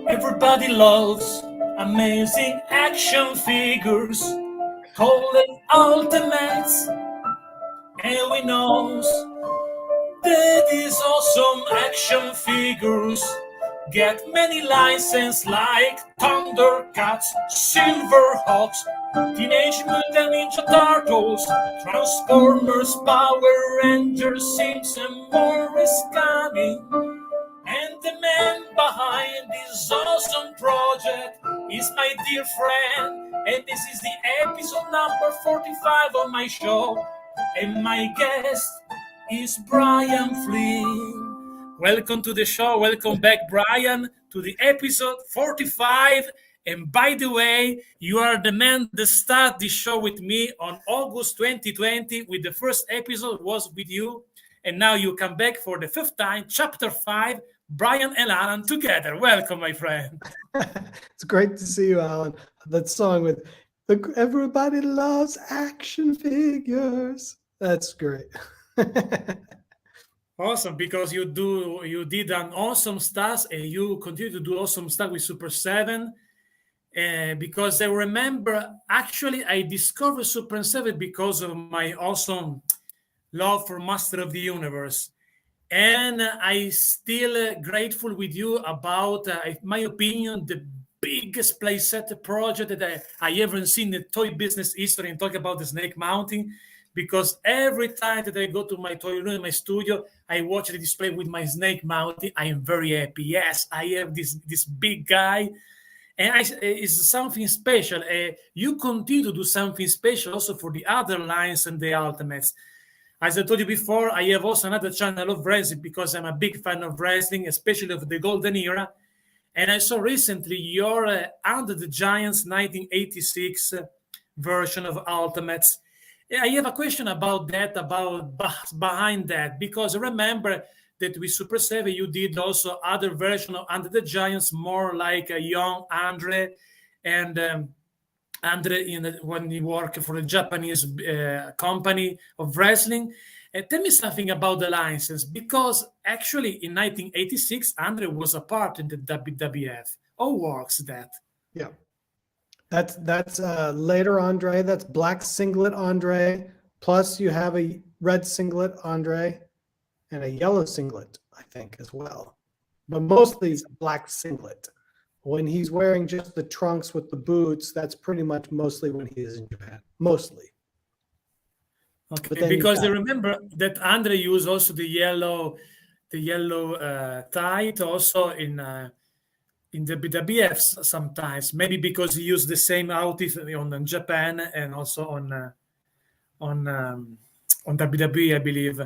Everybody loves amazing action figures called Ultimates, and we know that these awesome action figures get many licenses like Thundercats, Silverhawks, Teenage Mutant Ninja Turtles, Transformers, Power Rangers, Sims, and more is coming. And the man behind this awesome project is my dear friend, and this is the episode number 45 of my show, and my guest is Brian Flynn. Welcome to the show. Welcome back, Brian, to the episode 45. And by the way, you are the man that started the show with me on August 2020, with the first episode was with you. And now you come back for the fifth time, chapter 5, Brian and Alan together. Welcome, my friend. It's great to see you, Alan. That song with everybody loves action figures. That's great. Awesome, because you did an awesome stuff, and you continue to do awesome stuff with Super7. Because I remember, actually, I discovered Super7 because of my awesome love for Master of the Universe. And I still grateful with you about, in my opinion, the biggest playset project that I ever seen in the toy business history, and talk about the snake mounting. Because every time that I go to my toy room, my studio, I watch the display with my snake mounting. I am very happy. Yes, I have this big guy. And it's something special. You continue to do something special also for the other lines and the Ultimates. As I told you before, I have also another channel of wrestling because I'm a big fan of wrestling, especially of the Golden Era. And I saw recently your André the Giant's 1986 version of Ultimates. I have a question about that, about behind that, because I remember that with Super7 you did also other version of André the Giants, more like a young André, and André when he worked for a Japanese company of wrestling. Tell me something about the license, because actually in 1986 André was a part in the WWF. How works that? Yeah. That's later Andre. That's black singlet Andre. Plus you have a red singlet Andre and a yellow singlet, I think, as well. But mostly black singlet. When he's wearing just the trunks with the boots, that's pretty much mostly when he is in Japan. Mostly. Okay, because I remember that Andre used also the yellow tie also in the WWF sometimes, maybe because he used the same outfit on Japan and also on WWE, I believe.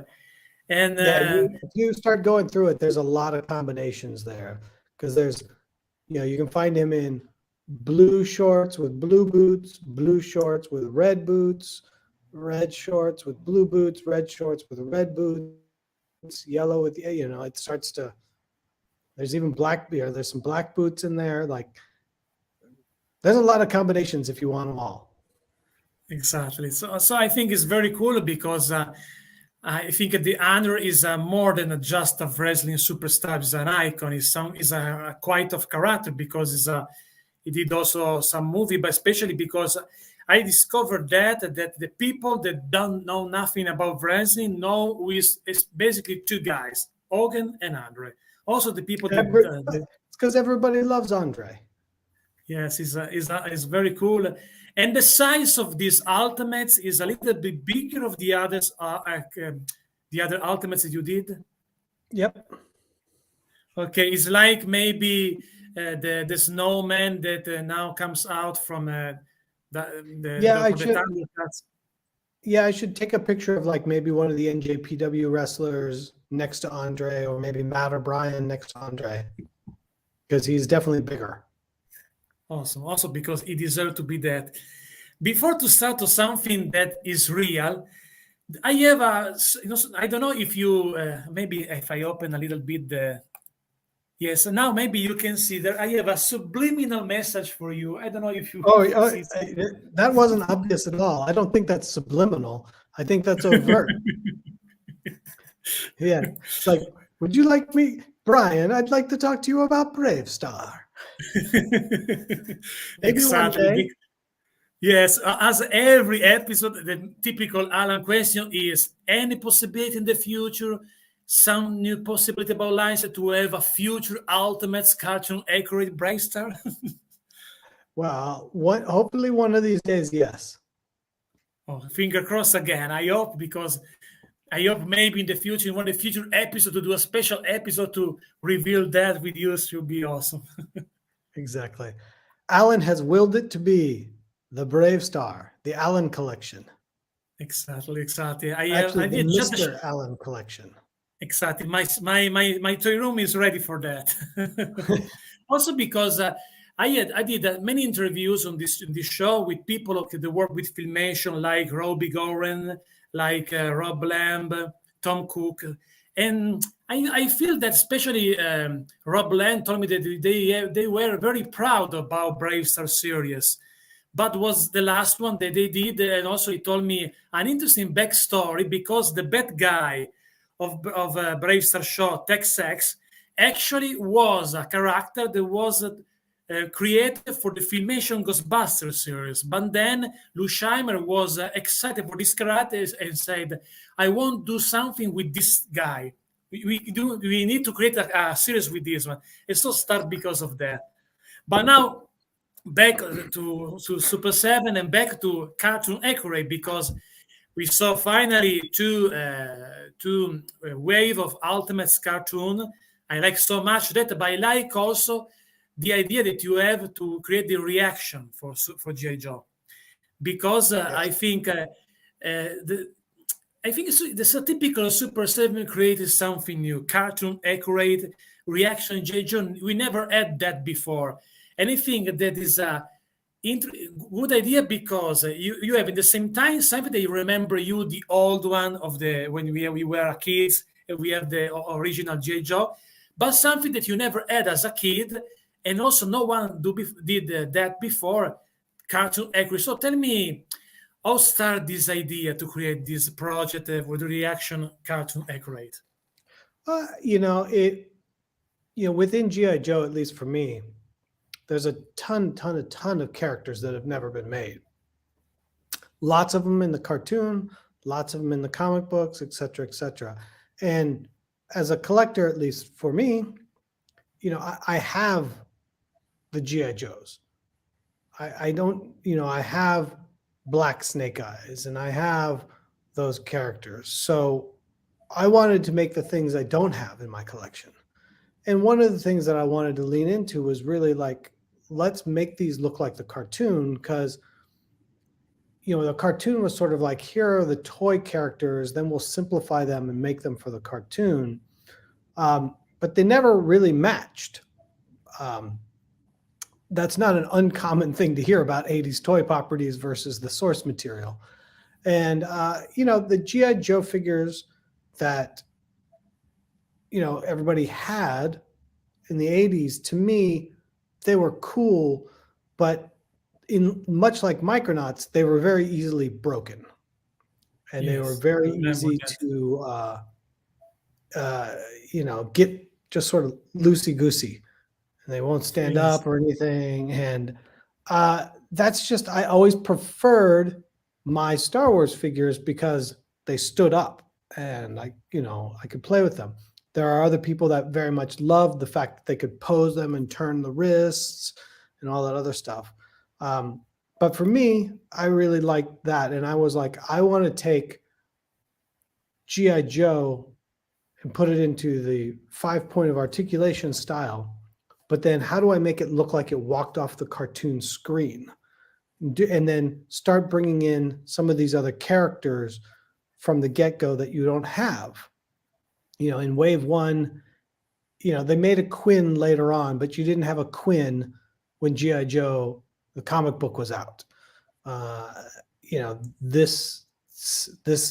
And if you start going through it, there's a lot of combinations there, because there's, you can find him in blue shorts with blue boots, blue shorts with red boots, red shorts with blue boots, red shorts with red boots, yellow with it starts to. There's even black beer. There's some black boots in there. Like, there's a lot of combinations if you want them all. Exactly. So I think it's very cool, because I think the André is more than just a wrestling superstar. He's an icon. He's a quite of character, because he did also some movie, but especially because I discovered that the people that don't know nothing about wrestling know it's basically two guys, Hogan and André. Also, the people it's because everybody loves Andre. Yes, is very cool, and the size of these Ultimates is a little bit bigger of the others. The other Ultimates that you did. Yep. Okay, it's like maybe the snowman that now comes out from I should take a picture of like maybe one of the NJPW wrestlers next to Andre, or maybe Matt or Brian next to Andre, because he's definitely bigger. Awesome. Also because he deserves to be that. Before to start to something that is real, I have I don't know if you, maybe if I open a little bit yes, now maybe you can see that I have a subliminal message for you. I don't know if you that wasn't obvious at all. I don't think that's subliminal. I think that's overt. Yeah. It's like, would you like me, Brian? I'd like to talk to you about BraveStarr. Maybe one Exactly. day. Yes, as every episode, the typical Alan question is: any possibility in the future, some new possibility about license to have a future Ultimates cartoon accurate BraveStarr? Well, hopefully one of these days, yes. Oh, finger crossed again. I hope, because I hope maybe in the future, in one of the future episodes, to do a special episode to reveal that with you. Should be awesome. Exactly. Alan has willed it to be the BraveStarr, the Alan collection. Exactly. Actually, I the did just Mr. Alan collection. exactly. My toy room is ready for that. Also, because I did many interviews on this show with people that work with filmation, like Robbie Goren, like Rob Lamb, Tom Cook, and I feel that especially Rob Lamb told me that they were very proud about BraveStarr series, but was the last one that they did. And also he told me an interesting backstory, because the bad guy of BraveStarr show, Tex-Ex, actually was a character that was created for the Filmation Ghostbusters series. But then Lou Scheimer was excited for this character and said, I want to do something with this guy. We need to create a series with this one. It so start because of that. But now back to Super7 and back to Cartoon Accurate, because we saw finally two wave of Ultimates cartoon. I like so much that, but I like also the idea that you have to create the reaction for G.I. Joe, because I think this a typical Super 7 created something new, cartoon accurate reaction G.I. Joe. We never had that before, and I think that is a good idea, because you have in the same time something that you remember you the old one of the when we were kids, and we have the original G.I. Joe, but something that you never had as a kid, and also no one did that before, cartoon accurate. So tell me, how start this idea to create this project with reaction cartoon accurate? Within GI Joe, at least for me, there's a ton of characters that have never been made. Lots of them in the cartoon, lots of them in the comic books, et cetera. And as a collector, at least for me, I have the GI Joes. I don't, I have Black Snake Eyes, and I have those characters. So I wanted to make the things I don't have in my collection. And one of the things that I wanted to lean into was really like, let's make these look like the cartoon, because the cartoon was sort of like, here are the toy characters, then we'll simplify them and make them for the cartoon. But they never really matched. That's not an uncommon thing to hear about 80s toy properties versus the source material. And, the G.I. Joe figures that, everybody had in the 80s, to me, they were cool, but in much like Micronauts, they were very easily broken. And they were very easy to, get just sort of loosey-goosey. And they won't stand up or anything. And that's just, I always preferred my Star Wars figures because they stood up and I could play with them. There are other people that very much loved the fact that they could pose them and turn the wrists and all that other stuff. But for me, I really liked that. And I was like, I want to take G.I. Joe and put it into the 5-point of articulation style. But then how do I make it look like it walked off the cartoon screen? And then start bringing in some of these other characters from the get-go that you don't have. In Wave 1, they made a Quinn later on, but you didn't have a Quinn when G.I. Joe, the comic book, was out. This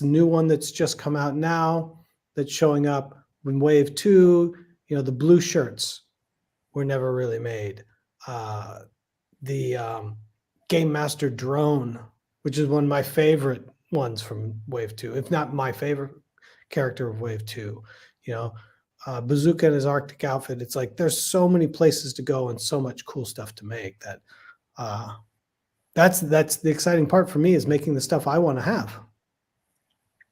new one that's just come out now that's showing up in Wave 2, the blue shirts were never really made. The Game Master drone, which is one of my favorite ones from Wave 2, if not my favorite character of Wave 2. You know, Bazooka and his Arctic outfit. It's like there's so many places to go and so much cool stuff to make that that's the exciting part for me, is making the stuff I want to have.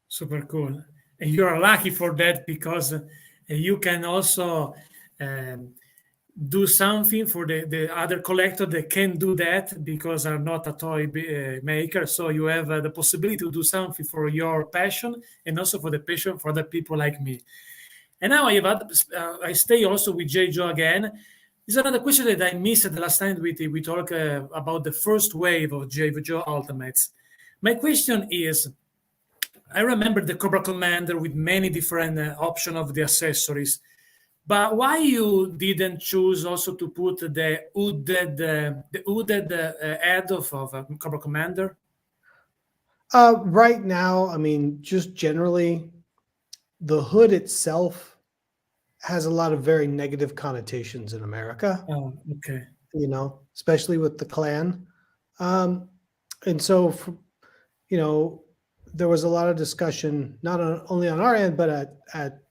Super cool. And you are lucky for that, because you can also do something for the other collector that can do that, because are not a toy maker. So you have the possibility to do something for your passion, and also for the passion for the people like me. And now I stay also with J. Joe again. This is another question that I missed the last time we talked about the first wave of J. Joe Ultimates. My question is, I remember the Cobra Commander with many different options of the accessories, but why you didn't choose also to put the hooded head of Cobra Commander? Right now, I mean, just generally, the hood itself has a lot of very negative connotations in America. Oh, okay. You know, especially with the Klan. And so, you know, there was a lot of discussion, not only on our end, but at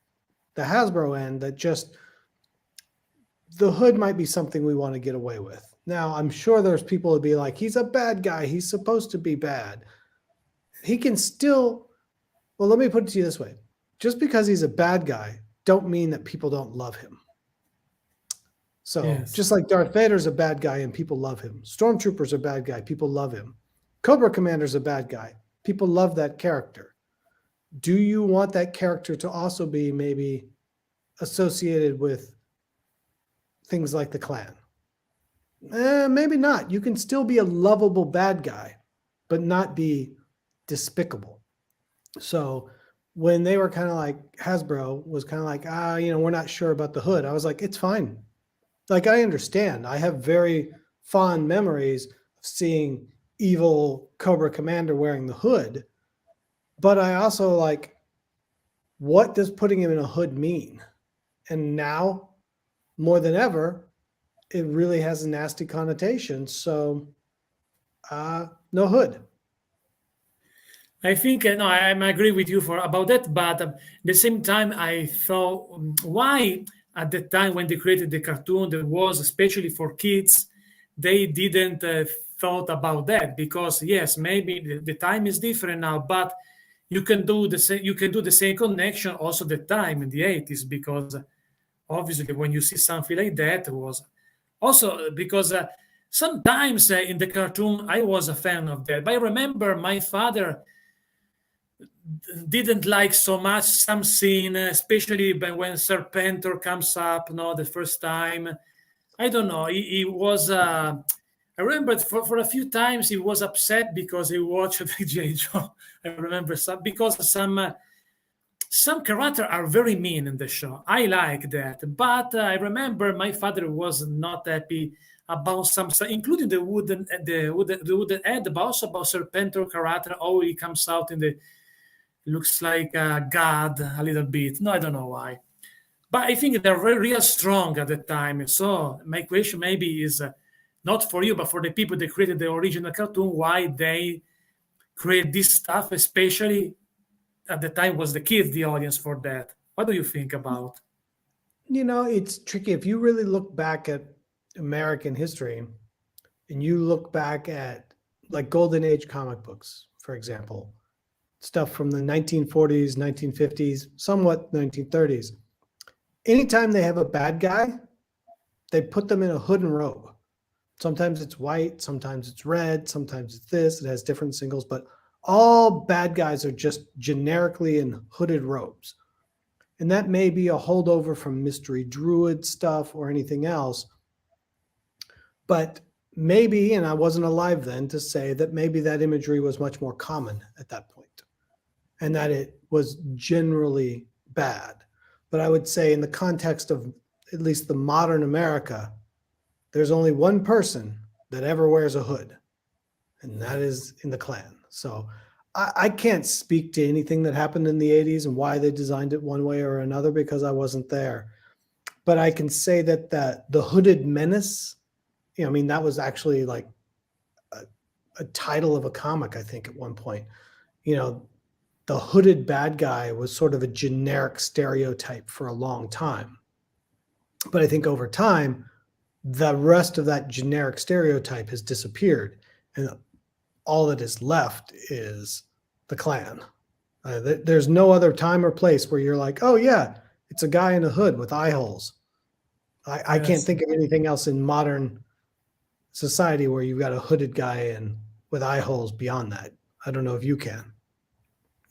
the Hasbro end, that just the hood might be something we want to get away with. Now, I'm sure there's people who'd be like, he's a bad guy, he's supposed to be bad. He can still, well, let me put it to you this way. Just because he's a bad guy, don't mean that people don't love him. So Yes. Just like Darth Vader's a bad guy and people love him. Stormtrooper's a bad guy, people love him. Cobra Commander's a bad guy. People love that character. Do you want that character to also be maybe associated with things like the Klan? Maybe not. You can still be a lovable bad guy, but not be despicable. So when they were kind of like, Hasbro was kind of like, you know, we're not sure about the hood, I was like, it's fine. Like, I understand. I have very fond memories of seeing evil Cobra Commander wearing the hood, but I also like, what does putting him in a hood mean? And now, more than ever, it really has a nasty connotation. So, no hood. I think no, I agree with you about that, but at the same time, I thought, why at the time when they created the cartoon, that was especially for kids, they didn't thought about that, because yes, maybe the time is different now, but you can do the same. You can do the same connection also the time in the 80s, because obviously when you see something like that, it was also because sometimes in the cartoon I was a fan of that, but I remember my father didn't like so much some scene, especially when Serpentor comes up, the first time. I don't know. He was. I remember for a few times he was upset because he watched the J. Joe. I remember because some characters are very mean in the show. I like that, but I remember my father was not happy about some, including the wooden head, but also about Serpentor character. Oh, he comes out in the looks like a god a little bit. No, I don't know why, but I think they're very real strong at the time. So my question maybe is not for you, but for the people that created the original cartoon, why they create this stuff, especially at the time was the kids, the audience for that. What do you think about? You know, it's tricky. If you really look back at American history and you look back at like Golden Age comic books, for example, stuff from the 1940s, 1950s, somewhat 1930s. Anytime they have a bad guy, they put them in a hood and robe. Sometimes it's white, sometimes it's red, sometimes it's this. It has different singles, but all bad guys are just generically in hooded robes. And that may be a holdover from Mystery Druid stuff or anything else. But maybe, and I wasn't alive then to say that maybe that imagery was much more common at that point, and that it was generally bad. But I would say in the context of at least the modern America, there's only one person that ever wears a hood, and that is in the Klan. So I can't speak to anything that happened in the 80s and why they designed it one way or another, because I wasn't there. But I can say that the Hooded Menace, I mean, that was actually like a title of a comic, I think, at one point. you know, the hooded bad guy was sort of a generic stereotype for a long time. But I think over time, the rest of that generic stereotype has disappeared. And all that is left is the Klan. There's no other time or place where you're like, oh, yeah, it's a guy in a hood with eye holes. I can't think of anything else in modern society where you've got a hooded guy and with eye holes beyond that. I don't know if you can.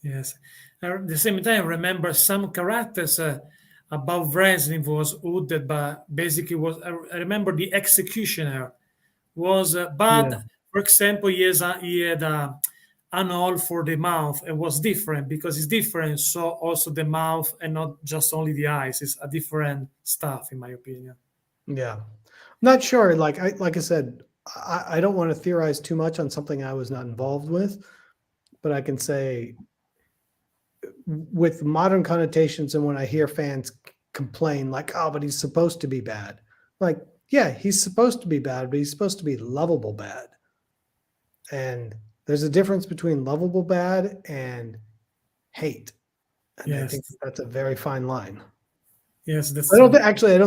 Yes. At the same time, remember some characters about wrestling was hooded, but basically was. I remember the Executioner was, but for example, he had an hole for the mouth. It was different because it's different. So also the mouth and not just only the eyes. It's a different stuff, in my opinion. Yeah, I'm not sure. Like I said, I don't want to theorize too much on something I was not involved with, but I can say with modern connotations, and when I hear fans complain like, oh, but he's supposed to be bad. Like, yeah, he's supposed to be bad, but he's supposed to be lovable bad. And there's a difference between lovable bad and hate. And Yes. I think that's a very fine line. Yes, that's I don't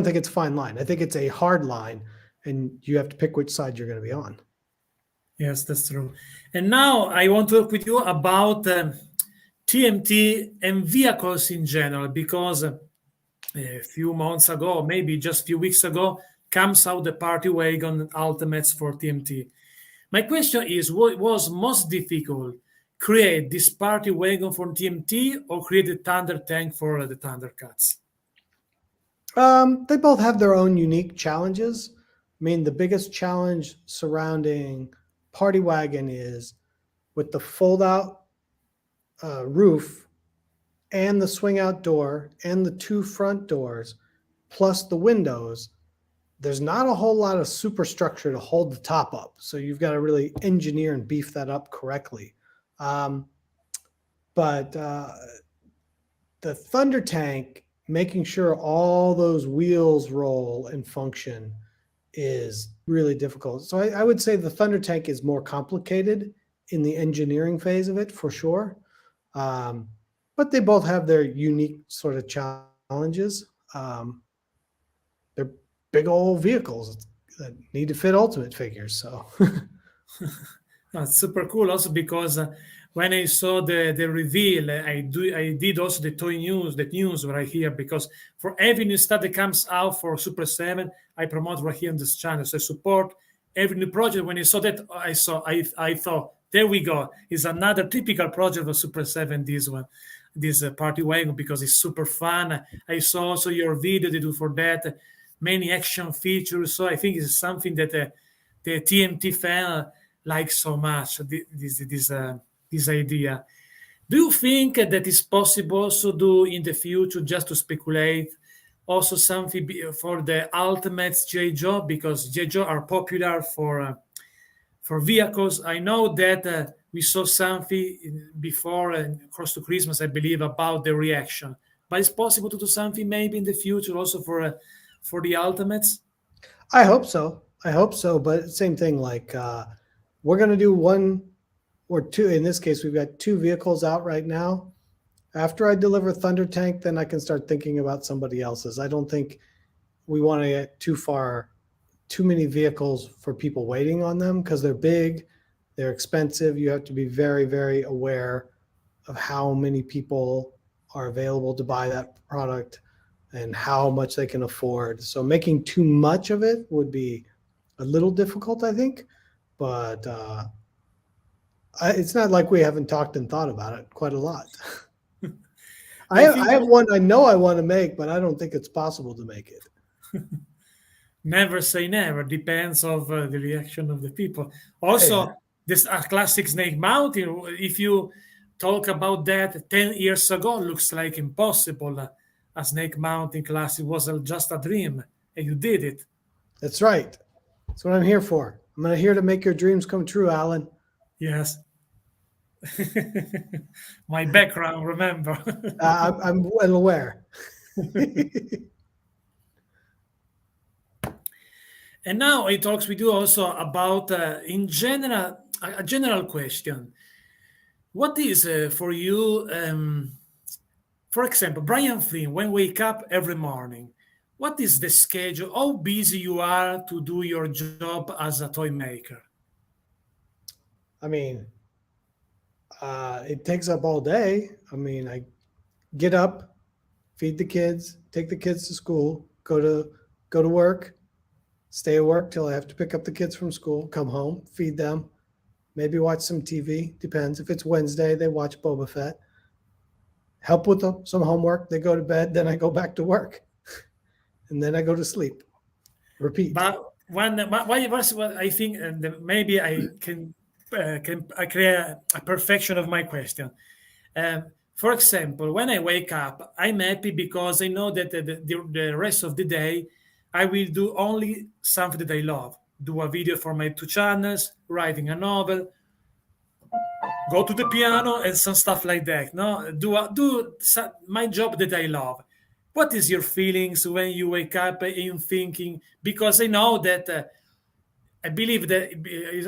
think it's a fine line. I think it's a hard line, and you have to pick which side you're going to be on. Yes, that's true. And now I want to talk with you about TMT and vehicles in general, because a few months ago, maybe just a few weeks ago, comes out the Party Wagon Ultimates for TMT. My question is, what was most difficult, create this Party Wagon for TMT or create the Thunder Tank for the Thundercats? They both have their own unique challenges. I mean, the biggest challenge surrounding Party Wagon is with the fold-out roof and the swing-out door and the two front doors, plus the windows. There's not a whole lot of superstructure to hold the top up, so you've got to really engineer and beef that up correctly. But the Thunder Tank, making sure all those wheels roll and function is really difficult. So I would say the Thunder Tank is more complicated in the engineering phase of it, for sure. But they both have their unique sort of challenges. They're big old vehicles that need to fit Ultimate figures. So That's super cool also because when I saw the reveal, I did also the news right here, because for every new stuff that comes out for Super 7, I promote right here on this channel. So I support every new project. When I saw that, I thought, there we go. It's another typical project of Super 7, this one, this Party Wagon, because it's super fun. I saw also your video they do for that, many action features. So I think it's something that the TMT fan like so much, this idea. Do you think that it's possible also do in the future, just to speculate, also something for the Ultimates J. Joe, because J. Joe are popular for vehicles? I know that we saw something before close to Christmas, I believe, about the reaction. But it's possible to do something maybe in the future also for the Ultimates? I hope so. But same thing, like we're going to do one or two. In this case, we've got two vehicles out right now. After I deliver Thunder Tank, then I can start thinking about somebody else's. I don't think we want to get too many vehicles for people waiting on them, because they're big, they're expensive. You have to be very, very aware of how many people are available to buy that product and how much they can afford. So making too much of it would be a little difficult, I think. But it's not like we haven't talked and thought about it quite a lot. I have one I know I want to make, but I don't think it's possible to make it. Never say never. Depends of the reaction of the people. Also, this classic Snake Mountain, if you talk about that 10 years ago, looks like impossible. A Snake Mountain classic was just a dream, and you did it. That's right. That's what I'm here for. I'm here to make your dreams come true, Alan. Yes. My background, remember. I'm well aware. And now I talks with you also about, in general, a general question. What is for you, for example, Brian Flynn, when wake up every morning, what is the schedule? How busy you are to do your job as a toy maker? I mean, it takes up all day. I mean, I get up, feed the kids, take the kids to school, go to work, stay at work till I have to pick up the kids from school, come home, feed them, maybe watch some TV. Depends. If it's Wednesday, they watch Boba Fett. Help with some homework. They go to bed. Then I go back to work, and then I go to sleep. Repeat. But why was what I think, and maybe I can I create a perfection of my question. For example, when I wake up, I'm happy because I know that the rest of the day I will do only something that I love. Do a video for my 2 channels, writing a novel, go to the piano, and some stuff like that. No, my job that I love. What is your feelings when you wake up and you thinking? Because I know that I believe that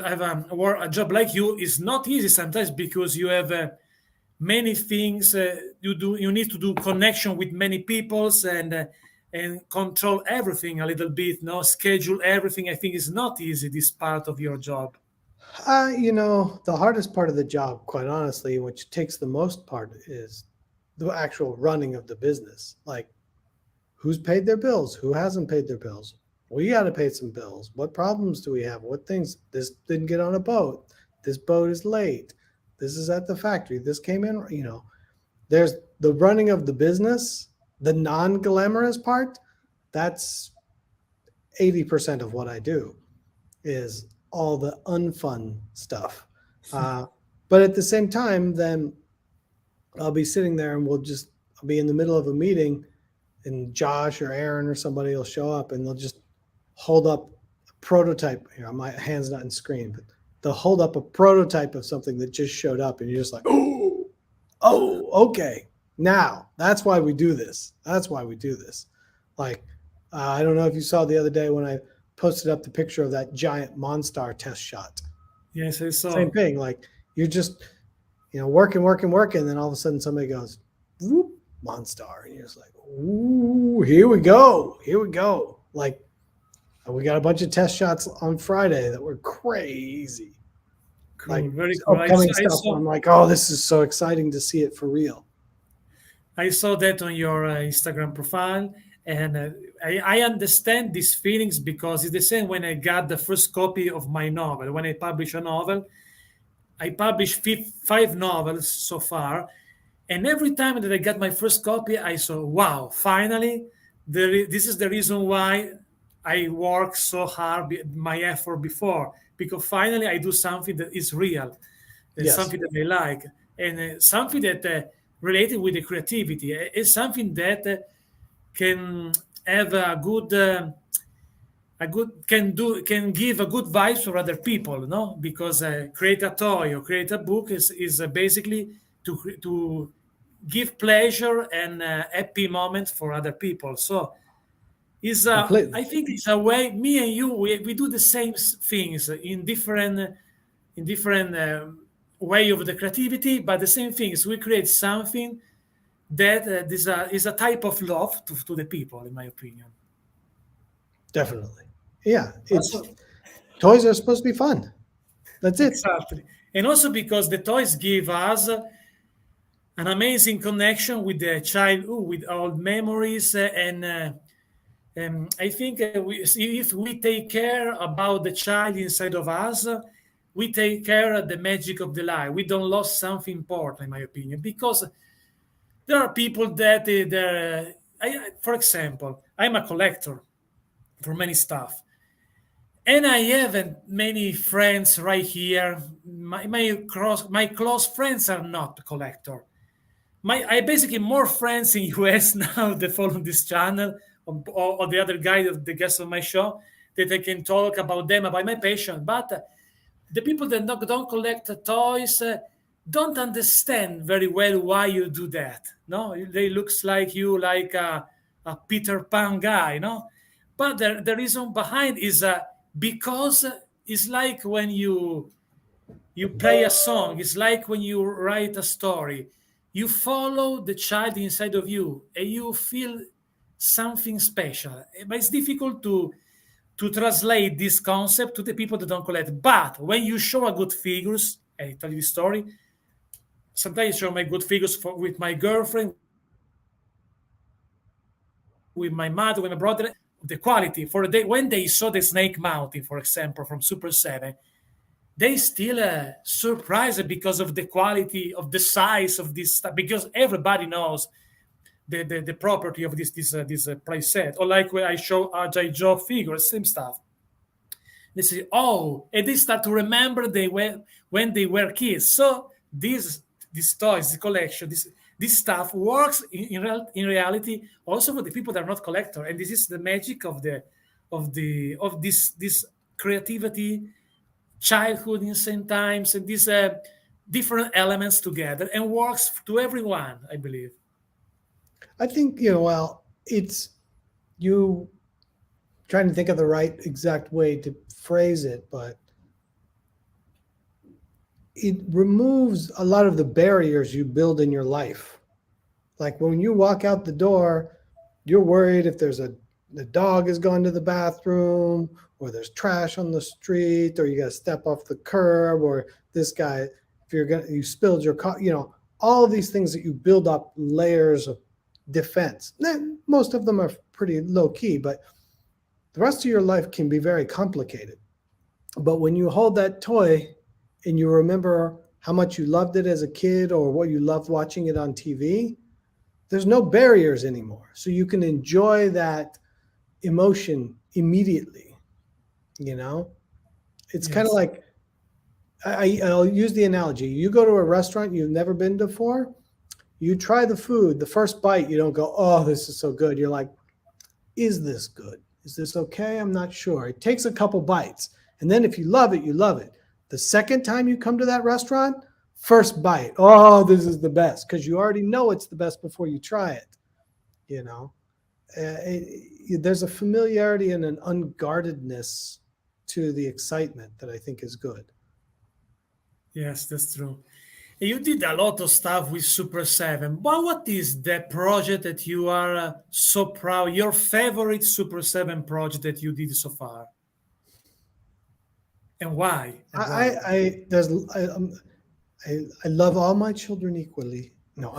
have a job like you is not easy sometimes because you have many things you do. You need to do connection with many peoples and control everything a little bit. No, schedule everything. I think is not easy. This part of your job. The hardest part of the job, quite honestly, which takes the most part, is the actual running of the business. Like, who's paid their bills? Who hasn't paid their bills? We got to pay some bills. What problems do we have? What things? This didn't get on a boat. This boat is late. This is at the factory. This came in. There's the running of the business, the non-glamorous part. That's 80% of what I do, is all the unfun stuff. But at the same time, then I'll be sitting there and I'll be in the middle of a meeting, and Josh or Aaron or somebody will show up and they'll just hold up a prototype. My hand's not in screen, but they'll hold up a prototype of something that just showed up, and you're just like, oh, okay. Now that's why we do this. That's why we do this. Like, I don't know if you saw the other day when I posted up the picture of that giant MonStar test shot. Yes, I saw. Same thing. Like, you're just, working. And then all of a sudden somebody goes, whoop, MonStar. And you're just like, ooh, here we go. Like, we got a bunch of test shots on Friday that were crazy. Cool, like very cool. upcoming stuff. I'm like, oh, this is so exciting to see it for real. I saw that on your Instagram profile, and I understand these feelings because it's the same when I got the first copy of my novel. When I publish a novel, I published 5 novels so far, and every time that I got my first copy, I saw, wow, finally, this is the reason why I worked so hard, my effort before, because finally I do something that is real, Yes. something that I like, and something that related with the creativity. It's something that can have can give a good vibes for other people, no? Because create a toy or create a book is basically to give pleasure and happy moments for other people. So Completely. I think it's a way me and you we do the same things in different way of the creativity, but the same things we create something that is a type of love to the people, in my opinion. Definitely. Yeah. Toys are supposed to be fun. That's it. Exactly. And also because the toys give us an amazing connection with the childhood, with old memories, and I think if we take care about the child inside of us, we take care of the magic of the life. We don't lose something important, in my opinion, because there are people that for example, I'm a collector for many stuff, and I haven't many friends right here. My close friends are not collector. I basically more friends in US now that follow this channel or the other guy, the guest of my show, that I can talk about them, about my passion. But the people that don't collect toys don't understand very well why you do that. No, they looks like you like a Peter Pan guy, no? But the reason behind is because it's like when you you play a song. It's like when you write a story. You follow the child inside of you, and you feel something special. But it's difficult to translate this concept to the people that don't collect. But when you show a good figures, I tell you the story. Sometimes I show my good figures with my girlfriend, with my mother, with my brother. The quality for the when they saw the Snake Mountain, for example, from Super7, they still surprised because of the quality of the size of this stuff. Because everybody knows the property of this play set. Or like when I show J. Joe figures, same stuff. They say, "Oh," and they start to remember they were when they were kids. So these toys, the collection, this stuff works in reality also for the people that are not collector. And this is the magic of this creativity, childhood in same times, and these different elements together, and works to everyone, I believe. I think, well, it's you trying to think of the right exact way to phrase it, but it removes a lot of the barriers you build in your life. Like when you walk out the door, you're worried if the dog has gone to the bathroom, or there's trash on the street, or you got to step off the curb, or this guy, if you spilled your coffee, all of these things that you build up layers of defense. Most of them are pretty low key, but the rest of your life can be very complicated. But when you hold that toy and you remember how much you loved it as a kid, or what you loved watching it on TV, there's no barriers anymore. So you can enjoy that emotion immediately. It's kind of like, I'll use the analogy. You go to a restaurant you've never been to before, you try the food, the first bite, you don't go, "Oh, this is so good." You're like, "Is this good? Is this okay? I'm not sure." It takes a couple bites. And then if you love it, you love it. The second time you come to that restaurant, first bite, "Oh, this is the best," because you already know it's the best before you try it. There's a familiarity and an unguardedness to the excitement that I think is good. Yes, that's true. You did a lot of stuff with Super7, but what is the project that you are so proud, your favorite Super7 project that you did so far? And why? I love all my children equally. No,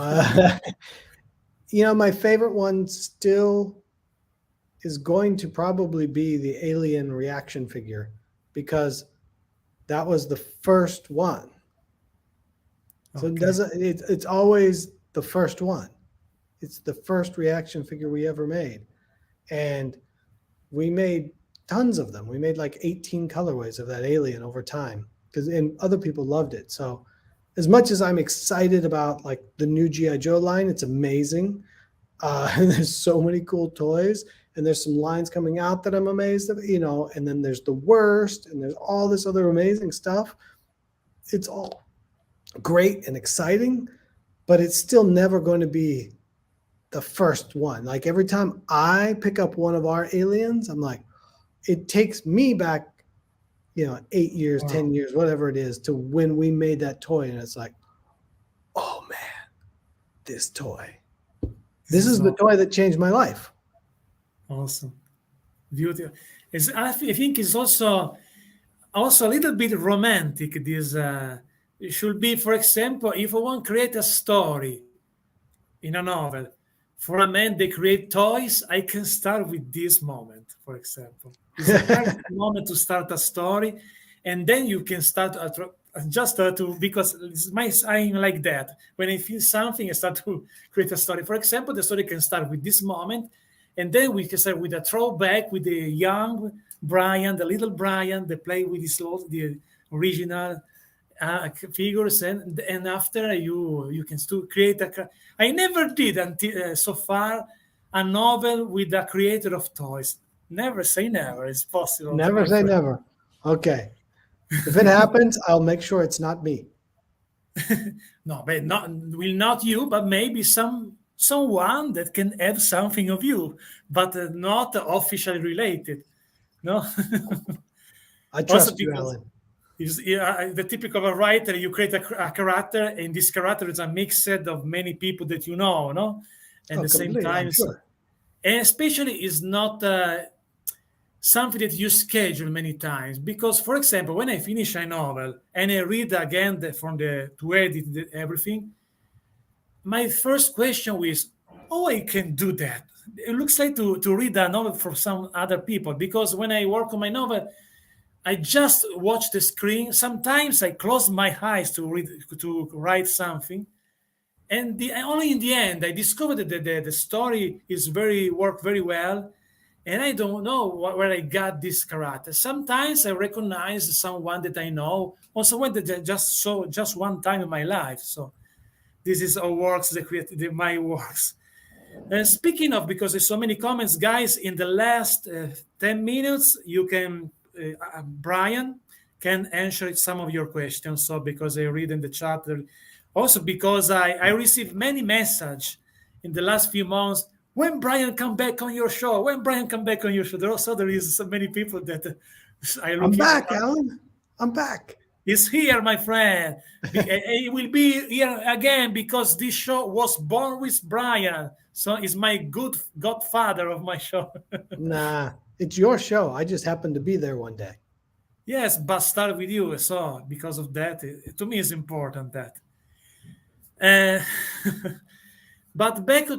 my favorite one still is going to probably be the alien reaction figure, because that was the first one. So it's always the first one. It's the first reaction figure we ever made. And we made tons of them. We made like 18 colorways of that alien over time, and other people loved it. So as much as I'm excited about like the new G.I. Joe line, it's amazing. And there's so many cool toys, and there's some lines coming out that I'm amazed at, and then there's the worst, and there's all this other amazing stuff. It's all great and exciting, but it's still never going to be the first one. Like every time I pick up one of our aliens, I'm like, it takes me back, 8 years, 10 years, whatever it is, to when we made that toy. And it's like, oh man, this toy. This is the toy that changed my life. Awesome. Beautiful. I think it's also a little bit romantic. This it should be, for example, if I want to create a story in a novel for a man they create toys, I can start with this moment, for example. It's a perfect moment to start a story, and then you can start because I'm like that. When I feel something, I start to create a story. For example, the story can start with this moment, and then we can start with a throwback with the young Brian, the little Brian, they play with the original figures, and after you can still create I never did until so far a novel with a creator of toys. Never say never. It's possible. Never say never. Okay. If it happens, I'll make sure it's not me. No, but not you, but maybe someone that can have something of you, but not officially related. No. I trust you, Alan. is the typical of a writer. You create a character, and this character is a mix of many people that you know, no? And Oh, at the same completely. time, I'm sure. and especially is not something that you schedule many times. Because, for example, when I finish a novel and I read again to edit everything, my first question is, oh, I can do that. It looks like to read a novel from some other people, because when I work on my novel, I just watch the screen. Sometimes I close my eyes to write something, and only in the end I discovered that the story is worked very well, and I don't know where I got this character. Sometimes I recognize someone that I know, or someone that I just saw just one time in my life. So this is how works my works. And speaking of, because there's so many comments, guys, in the last 10 minutes, you can, Brian can answer some of your questions. So because I read in the chat, also because I received many messages in the last few months, when Brian come back on your show, when Brian come back on your show. There is so many people that I look I'm into. back, Alan. I'm back. He's here, my friend. He will be here again because this show was born with Brian. So he's my good godfather of my show. Nah, it's your show. I just happened to be there one day. Yes, but start with you. So because of that, to me, it's important that. Uh, but back to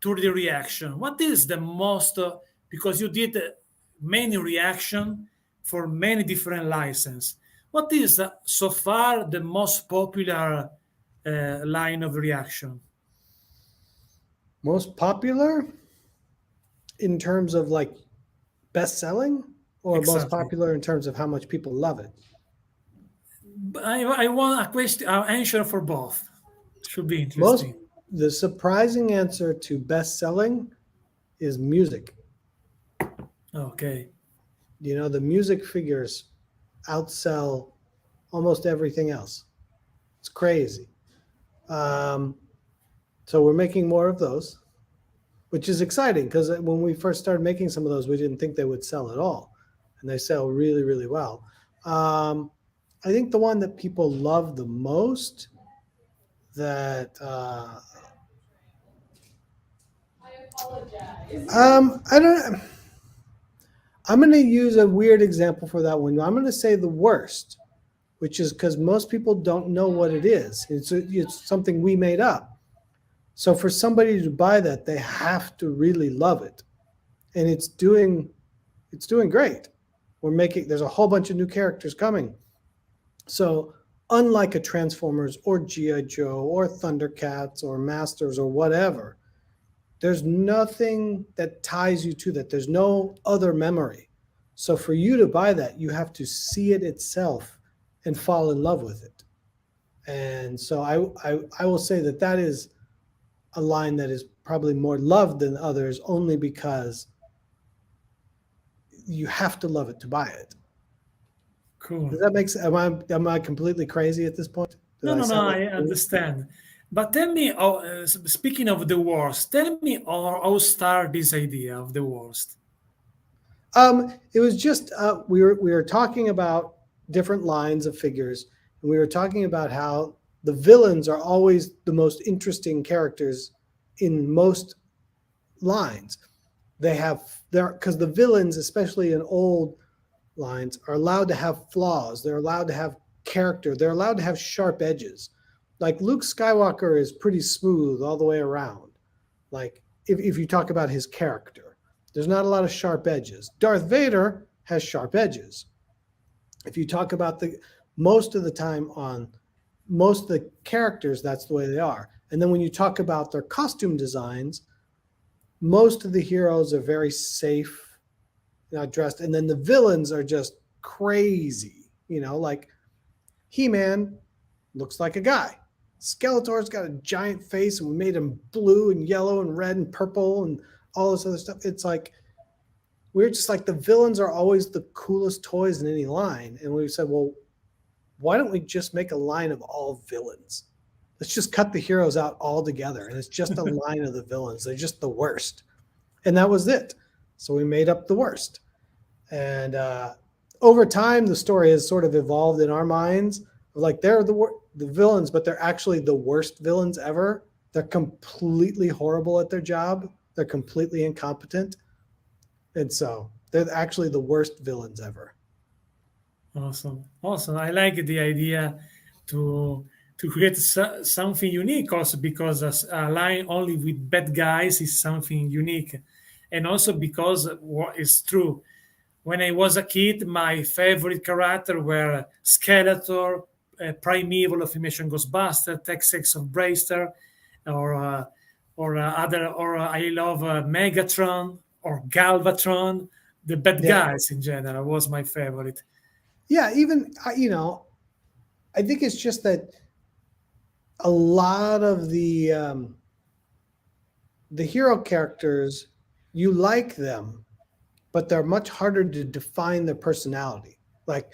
the reaction. What is the most? Because you did many reaction for many different license. What is so far the most popular line of reaction? Most popular in terms of like best selling, or most Exactly. popular in terms of how much people love it? I want a question, answer for both. Should be interesting. The surprising answer to best selling is music. Okay. You know, the music figures outsell almost everything else. It's crazy. So we're making more of those, which is exciting, because when we first started making some of those, we didn't think they would sell at all, and they sell really, really well. I think the one that people love the most, that I don't. I'm going to use a weird example for that one. I'm going to say the worst, which is because most people don't know what it is. It's something we made up. So for somebody to buy that, they have to really love it, and it's doing great. There's a whole bunch of new characters coming. So unlike a Transformers or G.I. Joe or Thundercats or Masters or whatever, there's nothing that ties you to that. There's no other memory. So for you to buy that, you have to see it itself and fall in love with it. And so I will say that is a line that is probably more loved than others, only because you have to love it to buy it. Cool. Does that make sense? Am I completely crazy at this point? No, I understand. But tell me, speaking of the worst, tell me how start this idea of the worst. It was just we were talking about different lines of figures, and we were talking about how the villains are always the most interesting characters in most lines. Because the villains, especially in old lines, are allowed to have flaws. They're allowed to have character. They're allowed to have sharp edges. Like Luke Skywalker is pretty smooth all the way around. Like if you talk about his character, there's not a lot of sharp edges. Darth Vader has sharp edges. If you talk about most of the time on most of the characters, that's the way they are. And then when you talk about their costume designs, most of the heroes are very safe, not dressed. And then the villains are just crazy, like He-Man looks like a guy. Skeletor's got a giant face, and we made him blue and yellow and red and purple and all this other stuff. It's like, we're just like, the villains are always the coolest toys in any line. And we said, well, why don't we just make a line of all villains? Let's just cut the heroes out altogether, and it's just a line of the villains. They're just the worst. And that was it. So we made up the worst. And over time, the story has sort of evolved in our minds. Like they're the villains, but they're actually the worst villains ever. They're completely horrible at their job. They're completely incompetent. And so they're actually the worst villains ever. Awesome, awesome. I like the idea to create something unique, also because a line only with bad guys is something unique, and also because what is true. When I was a kid, my favorite character were Skeletor, Primeval of Filmation Ghostbuster, Tex-Ex of BraveStarr, or I love Megatron or Galvatron. The bad Yeah. guys in general was my favorite. Yeah. Even, I think it's just that a lot of the hero characters, you like them, but they're much harder to define their personality. Like,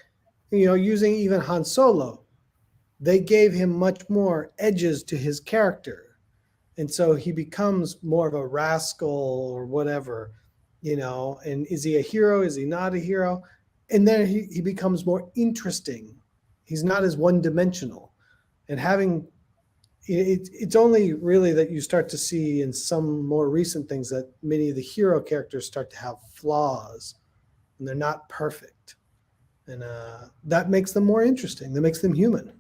using even Han Solo, they gave him much more edges to his character. And so he becomes more of a rascal or whatever, and is he a hero? Is he not a hero? And then he becomes more interesting. He's not as one dimensional. And it's only really that you start to see in some more recent things that many of the hero characters start to have flaws and they're not perfect. And that makes them more interesting. That makes them human.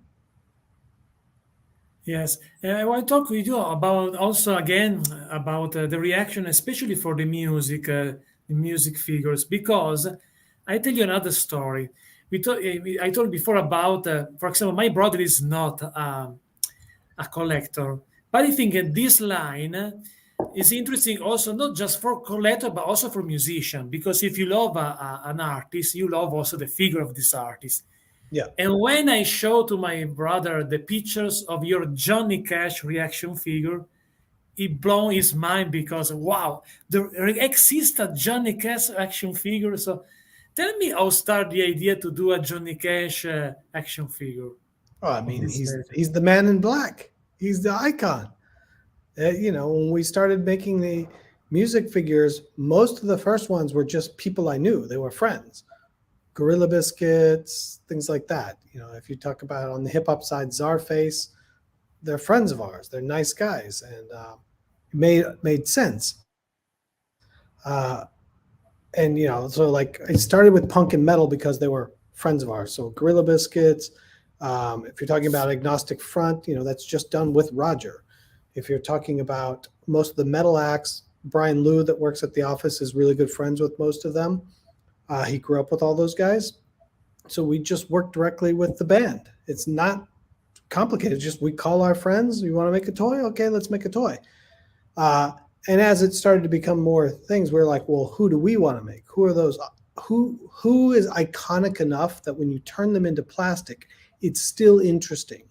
Yes, I want to talk with you about also again about the reaction, especially for the music figures, because I tell you another story. I told before about, for example, my brother is not a collector, but I think this line is interesting also not just for collector but also for musician, because if you love an artist, you love also the figure of this artist. Yeah. And when I show to my brother the pictures of your Johnny Cash reaction figure, it blown his mind because wow, there exists a Johnny Cash action figure. So tell me how start the idea to do a Johnny Cash action figure Oh, I of mean, this he's the man in black. He's the icon. When we started making the music figures, most of the first ones were just people I knew. They were friends. Gorilla Biscuits, things like that. If you talk about on the hip hop side, Czarface, they're friends of ours. They're nice guys, and it made sense. So like I started with punk and metal because they were friends of ours. So Gorilla Biscuits. If you're talking about Agnostic Front, that's just done with Roger. If you're talking about most of the metal acts, Brian Liu that works at the office is really good friends with most of them. He grew up with all those guys. So we just work directly with the band. It's not complicated. Just we call our friends. You want to make a toy? Okay, let's make a toy. And as it started to become more things, we're like, well, who do we want to make? Who are those? Who is iconic enough that when you turn them into plastic, it's still interesting?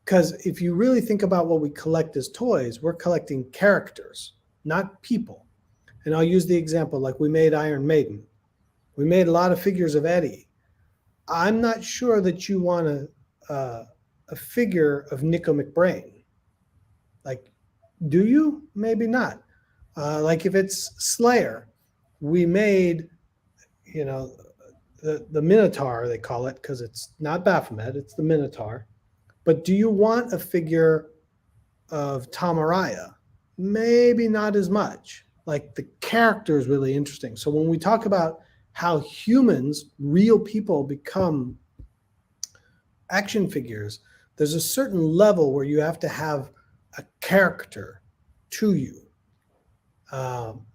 Because if you really think about what we collect as toys, we're collecting characters, not people. And I'll use the example, like we made Iron Maiden. We made a lot of figures of Eddie. I'm not sure that you want a figure of Nico McBrain. Like, do you? Maybe not. Like if it's Slayer, we made, the Minotaur, they call it, because it's not Baphomet, it's the Minotaur. But do you want a figure of Tom Araya? Maybe not as much. Like the character is really interesting. So when we talk about how humans, real people, become action figures, there's a certain level where you have to have a character to you.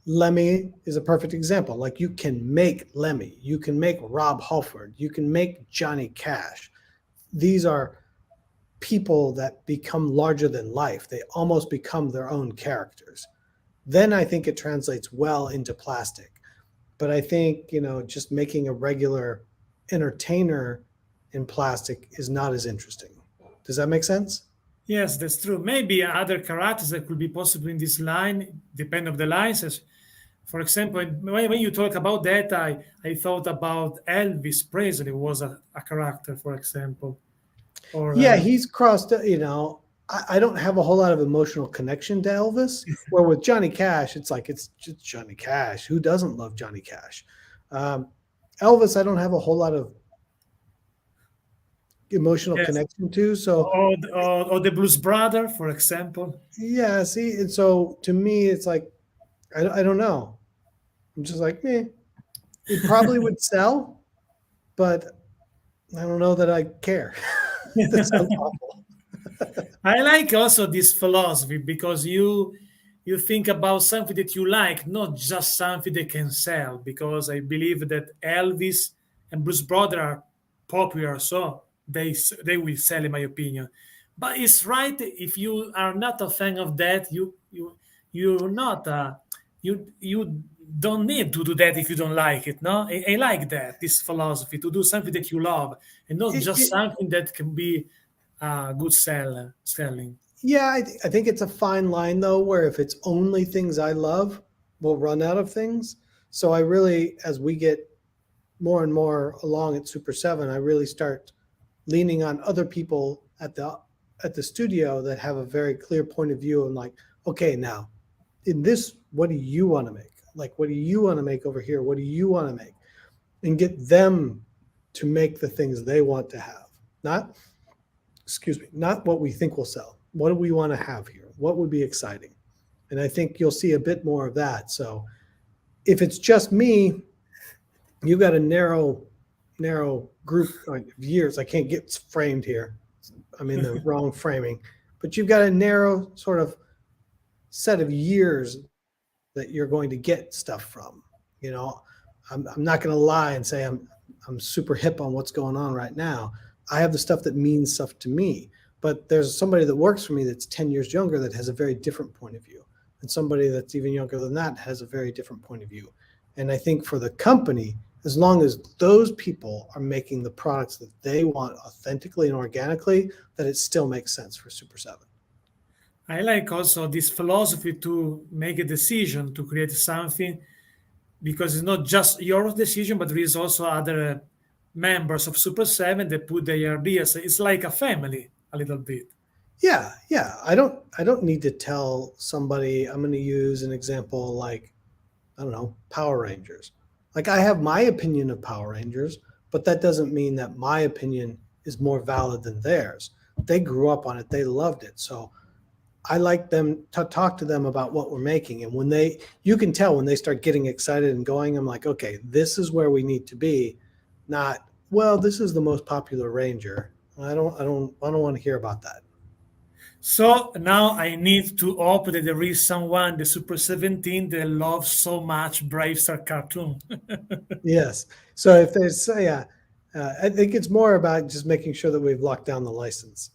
Lemmy is a perfect example. Like you can make Lemmy, you can make Rob Halford, you can make Johnny Cash. These are people that become larger than life. They almost become their own characters. Then I think it translates well into plastic. But I think, just making a regular entertainer in plastic is not as interesting. Does that make sense? Yes, that's true. Maybe other characters that could be possible in this line, depend of the license. For example, when you talk about that, I thought about Elvis Presley was a character, for example. Or Yeah, he's crossed, I don't have a whole lot of emotional connection to Elvis, where with Johnny Cash, it's like, it's just Johnny Cash. Who doesn't love Johnny Cash? Elvis, I don't have a whole lot of emotional Yes. connection to. So Or the Blues Brother, for example. yeah, see, and so to me, it's like I don't know. I'm just like, it probably would sell, but I don't know that I care. That sounds awful. I like also this philosophy because you think about something that you like, not just something that can sell. Because I believe that Elvis and Bruce Brother are popular, so they will sell, in my opinion. But it's right, if you are not a fan of that, you're not you don't need to do that if you don't like it. No, I like that, this philosophy, to do something that you love and not It, just it, something that can be good selling. yeah, I think it's a fine line though, where if it's only things I love, we'll run out of things. So I really, as we get more and more along at Super 7, I really start leaning on other people at the studio that have a very clear point of view and like, okay, now in this, what do you want to make? Like, what do you want to make over here? What do you want to make? And get them to make the things they want to have. Not, excuse me, not what we think will sell. What do we want to have here? What would be exciting? And I think you'll see a bit more of that. So if it's just me, you've got a narrow group of years. I can't get framed here. I'm in the wrong framing, but you've got a narrow sort of set of years that you're going to get stuff from. You know, I'm not going to lie and say I'm super hip on what's going on right now. I have the stuff that means stuff to me, but there's somebody that works for me that's 10 years younger that has a very different point of view, and somebody that's even younger than that has a very different point of view. And I think for the company, as long as those people are making the products that they want authentically and organically, that it still makes sense for Super 7. I like also this philosophy to make a decision to create something, because it's not just your decision, but there is also other members of Super 7 that put their ideas. It's like a family, a little bit. Yeah. I don't need to tell somebody. I'm going to use an example like, I don't know, Power Rangers. Like, I have my opinion of Power Rangers, but that doesn't mean that my opinion is more valid than theirs. They grew up on it. They loved it. So I like them to talk to them about what we're making. And you can tell when they start getting excited and going, I'm like, okay, this is where we need to be. Not, well, this is the most popular Ranger. I don't want to hear about that. So now I need to hope that there is someone, the Super 17, that loves so much BraveStarr cartoon. Yes. So if there's, yeah, I think it's more about just making sure that we've locked down the license.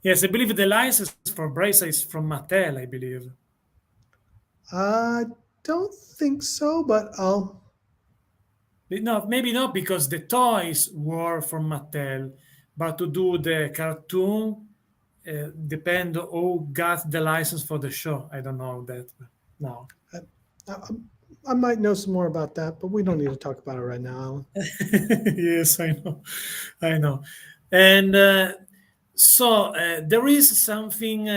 Yes, I believe the license for BraveStarr is from Mattel, I believe. I don't think so, but No, maybe not, because the toys were from Mattel, but to do the cartoon, depend who got the license for the show. I don't know that. No. I, I might know some more about that, but we don't need to talk about it right now, Alan. Yes, I know. I know. And so there is something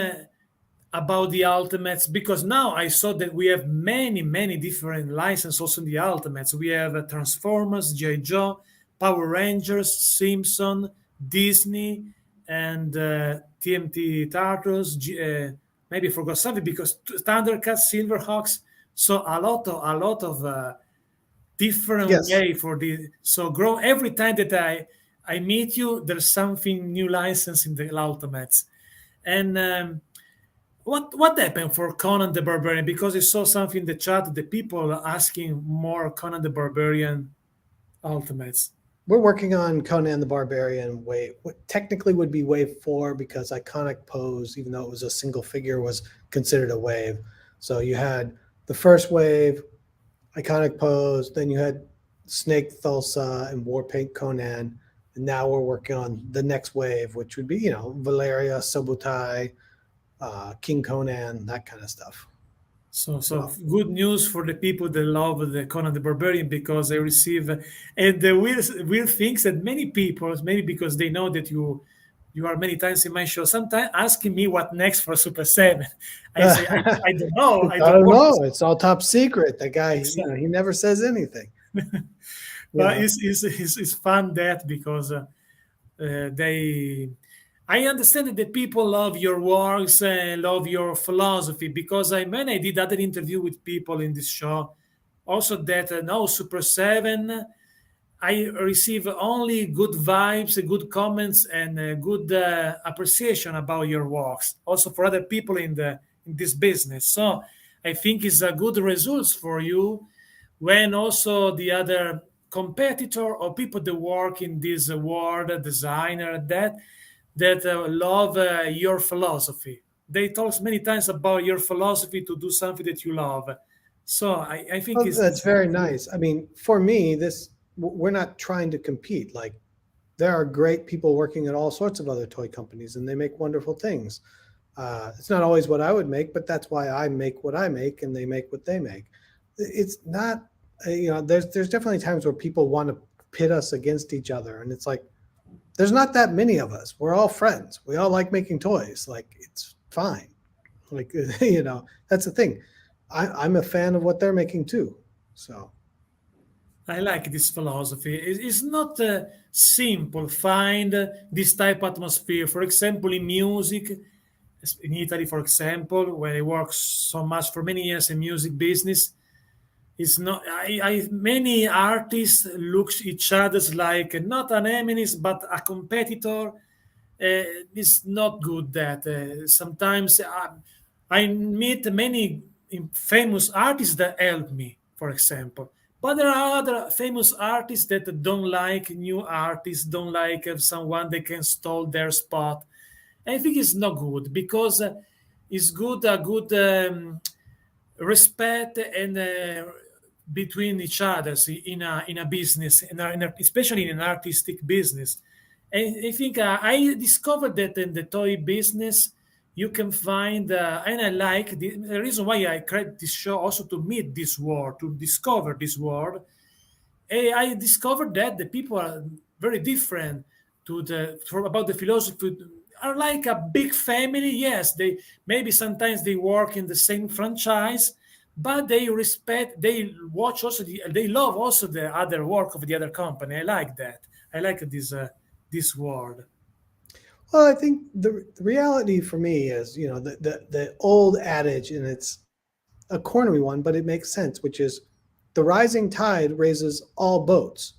about the Ultimates, because now I saw that we have many different licenses also in the Ultimates. We have Transformers, G.I. Joe, Power Rangers, Simpson, Disney, and TMNT Turtles. Maybe I forgot something, because Thundercats, Silverhawks. So a lot of different Yes. way for the, so grow every time that I meet you, there's something new license in the Ultimates. And what happened for Conan the Barbarian? Because I saw something in the chat, the people are asking more Conan the Barbarian Ultimates. We're working on Conan the Barbarian wave. What technically would be wave 4, because Iconic Pose, even though it was a single figure, was considered a wave. So you had the first wave, Iconic Pose, then you had Snake Thulsa and Warpaint Conan, and now we're working on the next wave, which would be, Valeria, Sobutai, King Conan, that kind of stuff. So Wow. good news for the people that love the Conan the Barbarian, because they receive, and the weird things that many people, maybe because they know that you are many times in my show, sometimes asking me what next for Super 7. I say I don't know. I I don't don't work. know. It's all top secret. The guy, Exactly. he never says anything. But Yeah. it's fun that because they I understand that the people love your works and love your philosophy because when I did other interview with people in this show, also that now Super 7, I receive only good vibes, good comments, and good appreciation about your works. Also for other people in this business. So I think it's a good results for you when also the other competitor or people that work in this world, designer, that love your philosophy. They talk many times about your philosophy to do something that you love. So I think Well, that's it's very good. nice. I mean, for me, we're not trying to compete. Like, there are great people working at all sorts of other toy companies, and they make wonderful things. It's not always what I would make, but that's why I make what I make, and they make what they make. It's not, there's definitely times where people want to pit us against each other, and it's like there's not that many of us. We're all friends. We all like making toys. Like, it's fine. Like, that's the thing. I'm a fan of what they're making too. So I like this philosophy. It's not simple. Find this type of atmosphere. For example, in music, in Italy, for example, where I work so much for many years in music business, it's not. Many artists look each other's like not an enemies but a competitor. It's not good that sometimes I meet many famous artists that help me, for example. But there are other famous artists that don't like new artists, don't like someone that can stole their spot. I think it's not good because it's good a good respect and between each others in a business, especially in an artistic business. And I think I discovered that in the toy business, you can find, and I like the reason why I created this show also to meet this world, to discover this world. I discovered that the people are very different about the philosophy. Are like a big family. Yes, they maybe sometimes they work in the same franchise, but they respect. They watch also. They love also the other work of the other company. I like that. I like this world. well, I think the reality for me is, the old adage, and it's a corny one, but it makes sense, which is the rising tide raises all boats.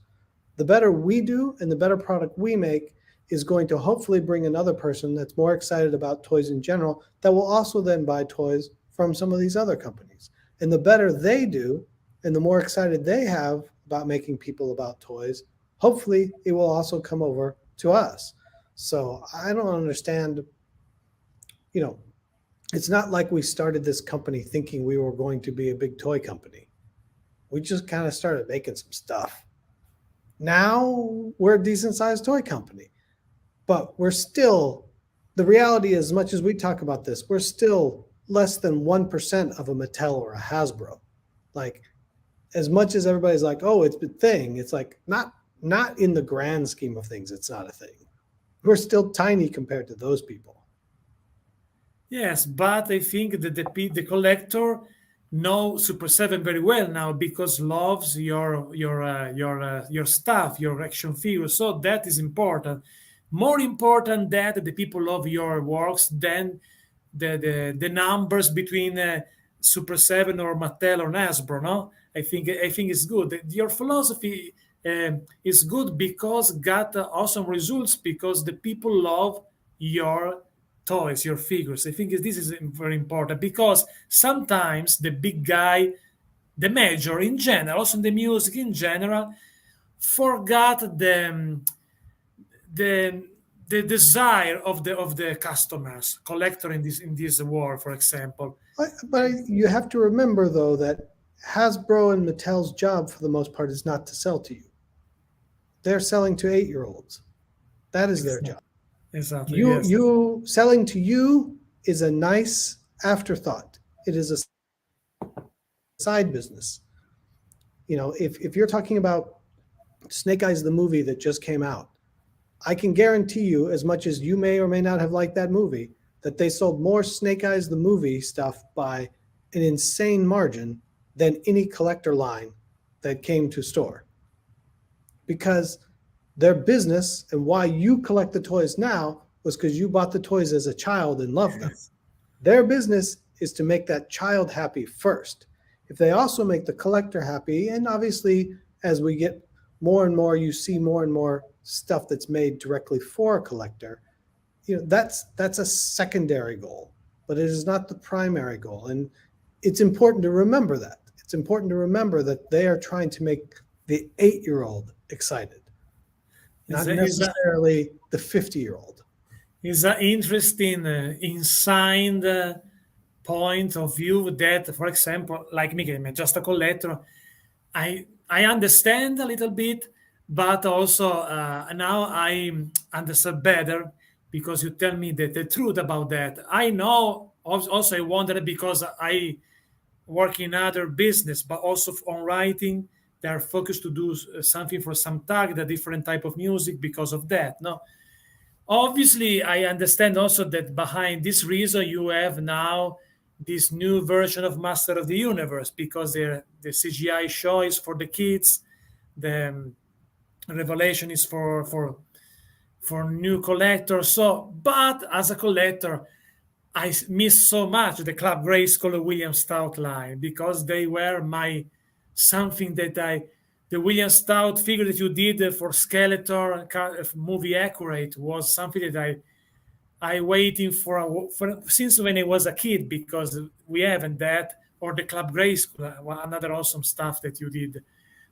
The better we do and the better product we make is going to hopefully bring another person that's more excited about toys in general that will also then buy toys from some of these other companies. And the better they do and the more excited they have about making people about toys, hopefully it will also come over to us. So I don't understand, you know, it's not like we started this company thinking we were going to be a big toy company. We just kind of started making some stuff. Now we're a decent sized toy company, but we're still, the reality is, as much as we talk about this, we're still less than 1% of a Mattel or a Hasbro. Like, as much as everybody's like, oh, it's a thing, it's like not in the grand scheme of things, it's not a thing. We're still tiny compared to those people. Yes, but I think that the collector know Super 7 very well now because loves your stuff, your action figures. So that is important. More important that the people love your works than the numbers between Super 7 or Mattel or Hasbro. No, I think it's good. Your philosophy is good because got awesome results because the people love your toys, your figures. I think this is very important because sometimes the big guy, the major in general, also in the music in general, forgot the the desire of the customers, collector in this world, for example. But you have to remember, though, that Hasbro and Mattel's job for the most part is not to sell to you. They're selling to 8-year-olds. That is their Exactly. job. Exactly. Yes. You selling to you is a nice afterthought. It is a side business. If you're talking about Snake Eyes the movie that just came out, I can guarantee you, as much as you may or may not have liked that movie, that they sold more Snake Eyes the movie stuff by an insane margin than any collector line that came to store, because their business and why you collect the toys now was because you bought the toys as a child and loved them. Their business is to make that child happy first. If they also make the collector happy, and obviously as we get more and more, you see more and more stuff that's made directly for a collector, that's a secondary goal, but it is not the primary goal. And it's important to remember that. It's important to remember that they are trying to make the 8-year-old excited, not necessarily the 50-year-old. It's an interesting inside point of view that, for example, like me, I'm just a collector. I understand a little bit, but also now I understand better because you tell me the truth about that. I know also I wonder because I work in other business, but also on writing. They are focused to do something for some tag, the different type of music because of that. No, obviously I understand also that behind this reason you have now this new version of Master of the Universe because the CGI show is for the kids, the Revelation is for new collectors. So, but as a collector, I miss so much the Club Grayskull William Stout line because they were my something that the William Stout figure that you did for Skeletor movie accurate was something that I waiting for since when I was a kid because we haven't that or the Club Grayskull, another awesome stuff that you did.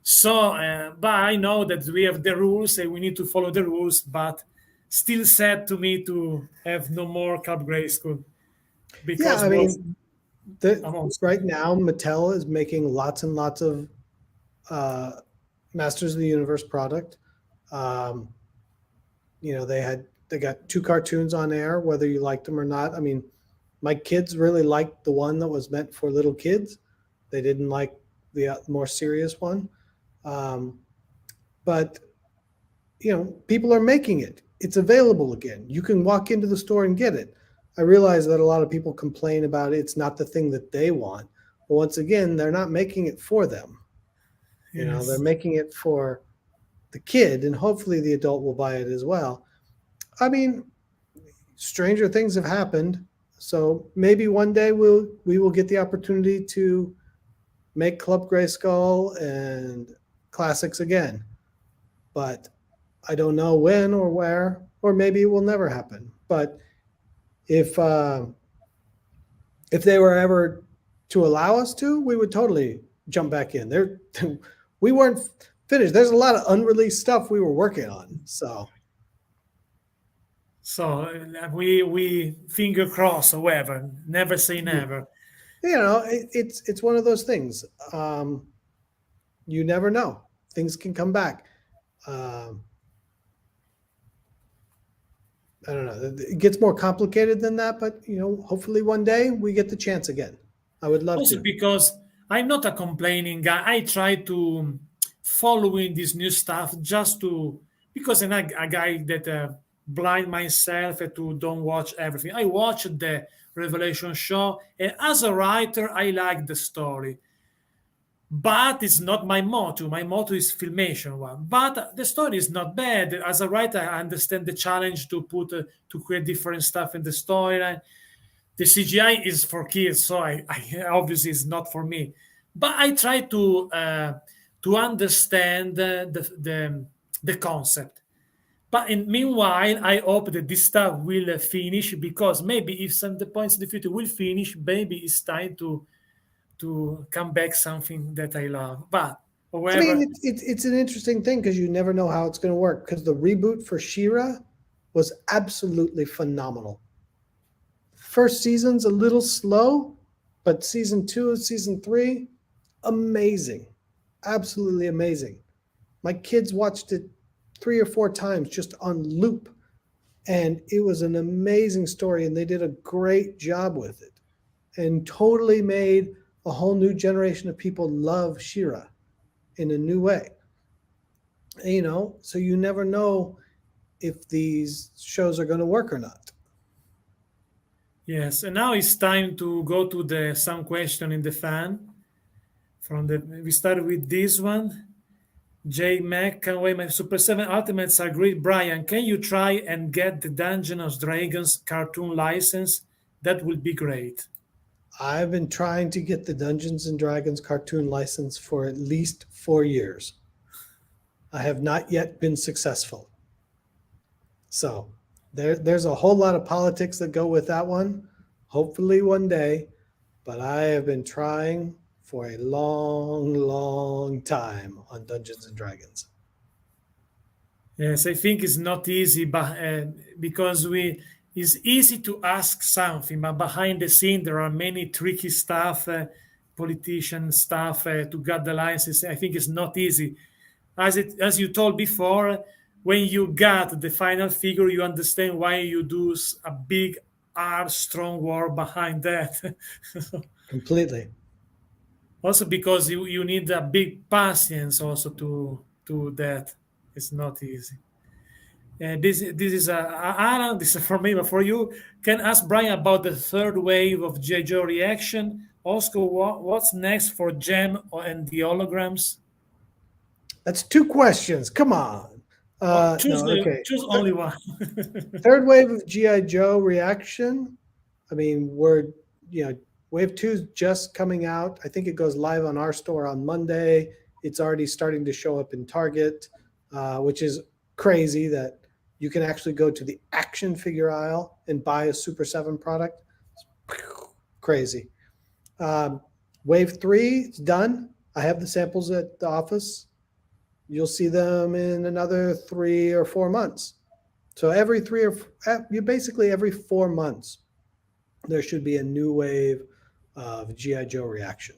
So, but I know that we have the rules and we need to follow the rules, but still sad to me to have no more Club Grayskull. Because I mean, right now Mattel is making lots and lots of Masters of the Universe product. They got 2 cartoons on air, whether you liked them or not. I mean, my kids really liked the one that was meant for little kids. They didn't like the more serious one. But people are making it. It's available again. You can walk into the store and get it. I realize that a lot of people complain about it. It's not the thing that they want. But once again, they're not making it for them. Yes. They're making it for the kid, and hopefully the adult will buy it as well. I mean, stranger things have happened. So maybe one day we will get the opportunity to make Club Grayskull and Classics again. But I don't know when or where, or maybe it will never happen. But if they were ever to allow us to, we would totally jump back in. We weren't finished. There's a lot of unreleased stuff we were working on. So we finger cross or whatever. Never say never. It's one of those things. You never know. Things can come back. I don't know. It gets more complicated than that, but hopefully one day we get the chance again. I would love also to. Because I'm not a complaining guy. I try to following this new stuff because I'm a guy that blind myself to don't watch everything. I watched the Revelation show, and as a writer, I like the story. But it's not my motto. My motto is Filmation one. But the story is not bad. As a writer, I understand the challenge to create different stuff in the storyline. The CGI is for kids, so I obviously it's not for me. But I try to understand the concept. But meanwhile, I hope that this stuff will finish because maybe if some the points in the future will finish, maybe it's time to come back something that I love. But however, I mean, it's an interesting thing because you never know how it's going to work. Because the reboot for She-Ra was absolutely phenomenal. First season's a little slow, but season 2 and season 3, amazing, absolutely amazing. My kids watched it 3 or 4 times just on loop, and it was an amazing story, and they did a great job with it, and totally made a whole new generation of people love She-Ra in a new way. So you never know if these shows are going to work or not. Yes, and now it's time to go to some question in the fan. We started with this one. J Mac, can't wait. My Super 7 Ultimates are great. Brian, can you try and get the Dungeon of Dragons cartoon license? That would be great. I've been trying to get the Dungeons and Dragons cartoon license for at least 4 years. I have not yet been successful. So there's a whole lot of politics that go with that one. Hopefully one day, but I have been trying for a long, long time on Dungeons and Dragons. Yes, I think it's not easy, but because it's easy to ask something, but behind the scene there are many tricky stuff, politician stuff to get the license. I think it's not easy. As you told before, when you got the final figure, you understand why you do a big, hard, strong war behind that. Completely. Also because you need a big patience also to that. It's not easy. This is Alan. This is for me, but for you, can ask Brian about the third wave of G.I. Joe reaction. Also, what's next for Gem and the holograms? That's 2 questions. Come on. Choose only one. Third wave of GI Joe reaction. I mean, wave 2 is just coming out. I think it goes live on our store on Monday. It's already starting to show up in Target, which is crazy that you can actually go to the action figure aisle and buy a Super 7 product. It's crazy. Wave 3 is done. I have the samples at the office. You'll see them in another 3 or 4 months. So every 4 months, there should be a new wave of GI Joe reaction.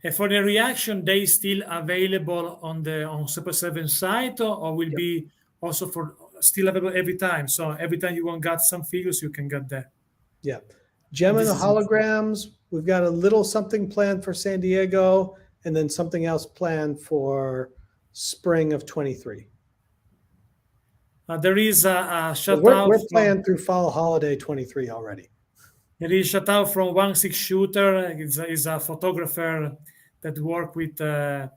And for the reaction, they still available on Super 7 site, or will be also for still available every time. So every time you want got some figures, you can get that. Yeah, Gem and the holograms. We've got a little something planned for San Diego, and then something else planned for spring of 23. There is a shout We're out. planned through fall holiday 23 already. There is a shout out from 16 Shooter. Is a photographer that work with the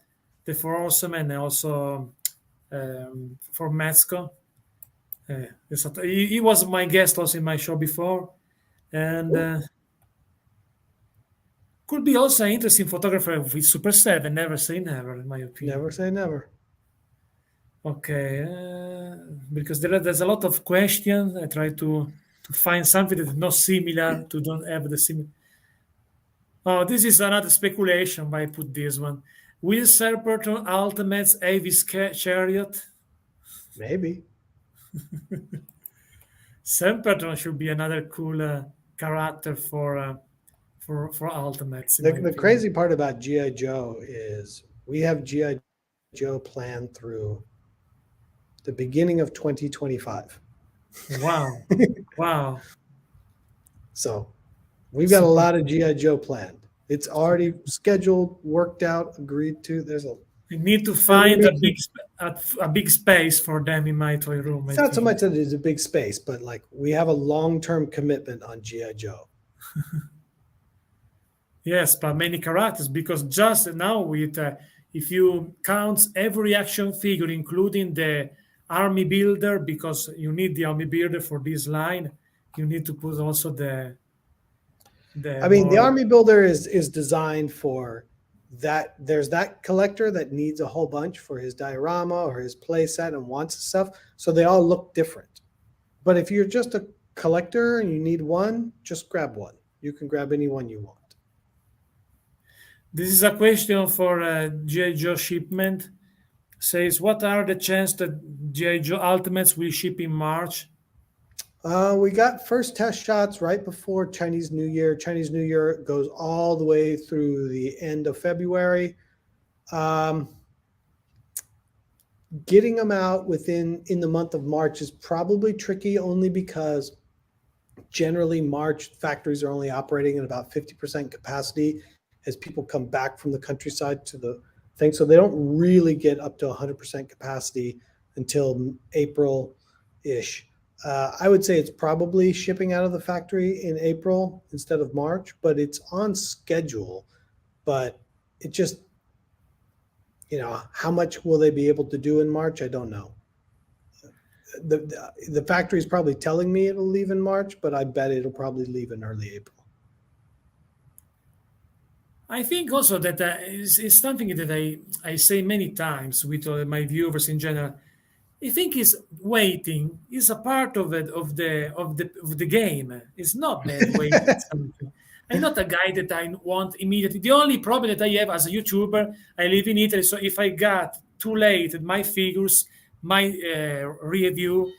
Four Horsemen and also for Metzco. He was my guest also in my show before, and could be also an interesting photographer with Super 7. Never say never, in my opinion. Never say never. Okay, because there's a lot of questions. I try to find something that's not similar, to don't have the similar. Oh, this is another speculation, but I put this one. Will Serpentron Ultimates Avis Chariot? Maybe. Serpentron should be another cool character for Ultimates. The crazy part about G.I. Joe is we have G.I. Joe planned through the beginning of 2025. Wow. Wow. So we've got a lot of G.I. Joe planned. It's already scheduled, worked out, agreed to. We need to find a big space for them in my toy room. It's not so much that it's a big space, but like we have a long-term commitment on G.I. Joe. Yes, but many characters, because just now with if you count every action figure, including the army builder, because you need the army builder for this line, you need to put also the the army builder is designed for that. There's that collector that needs a whole bunch for his diorama or his play set and wants stuff, so they all look different. But if you're just a collector and you need one, just grab one. You can grab any one you want. This is a question for G.I. Joe shipment. Says, what are the chances that G.I. Joe Ultimates will ship in March? We got first test shots right before Chinese New Year. Chinese New Year goes all the way through the end of February. Getting them out in the month of March is probably tricky, only because generally March factories are only operating at about 50% capacity as people come back from the countryside to the thing. So they don't really get up to 100% capacity until April-ish. I would say it's probably shipping out of the factory in April instead of March, but it's on schedule. But it just, how much will they be able to do in March? I don't know. The factory is probably telling me it'll leave in March, but I bet it'll probably leave in early April. I think also that is something that I say many times with my viewers in general. I think is waiting is a part of it of the game. It's not bad waiting something. I'm not a guy that I want immediately. The only problem that I have as a YouTuber, I live in Italy, so if I got too late my figures, my review,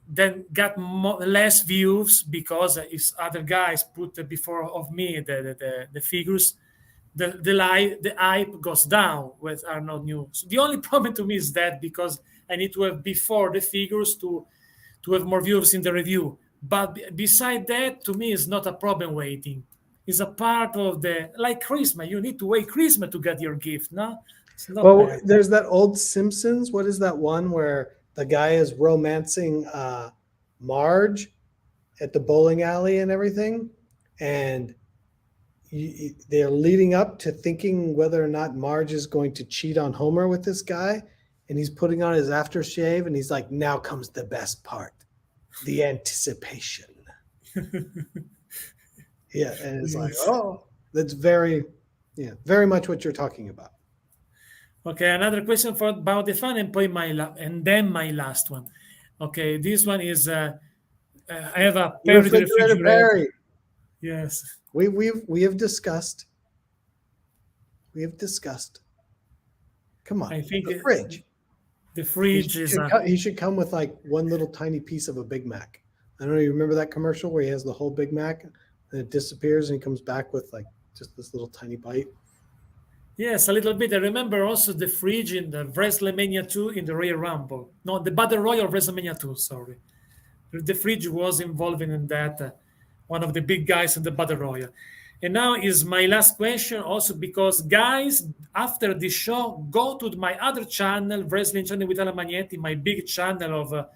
then got less views because if other guys put before of me the figures, the hype goes down with are not new. So the only problem to me is that because I need to have before the figures to have more viewers in the review. But beside that, to me, it's not a problem waiting. It's a part of like Christmas. You need to wait Christmas to get your gift, no? It's not bad. There's that old Simpsons. What is that one where the guy is romancing Marge at the bowling alley and everything? And they're leading up to thinking whether or not Marge is going to cheat on Homer with this guy. And he's putting on his aftershave and he's like, now comes the best part, the anticipation. Yeah. And it's like, oh, that's very much what you're talking about. Okay. Another question about the fan and then my last one. Okay. This one is, I have a refrigerator. Yes. We have discussed. Come on. I think the fridge. The fridge he should come with like one little tiny piece of a Big Mac. I don't know. You remember that commercial where he has the whole Big Mac and it disappears and he comes back with like just this little tiny bite? Yes, a little bit. I remember also the fridge in the WrestleMania 2 in the Royal Rumble. No, the Battle Royal of WrestleMania 2, sorry. The fridge was involved in that, one of the big guys in the Battle Royal. And now is my last question also because, guys, after this show, go to my other channel, Wrestling Channel with Alan Magnetti, my big channel of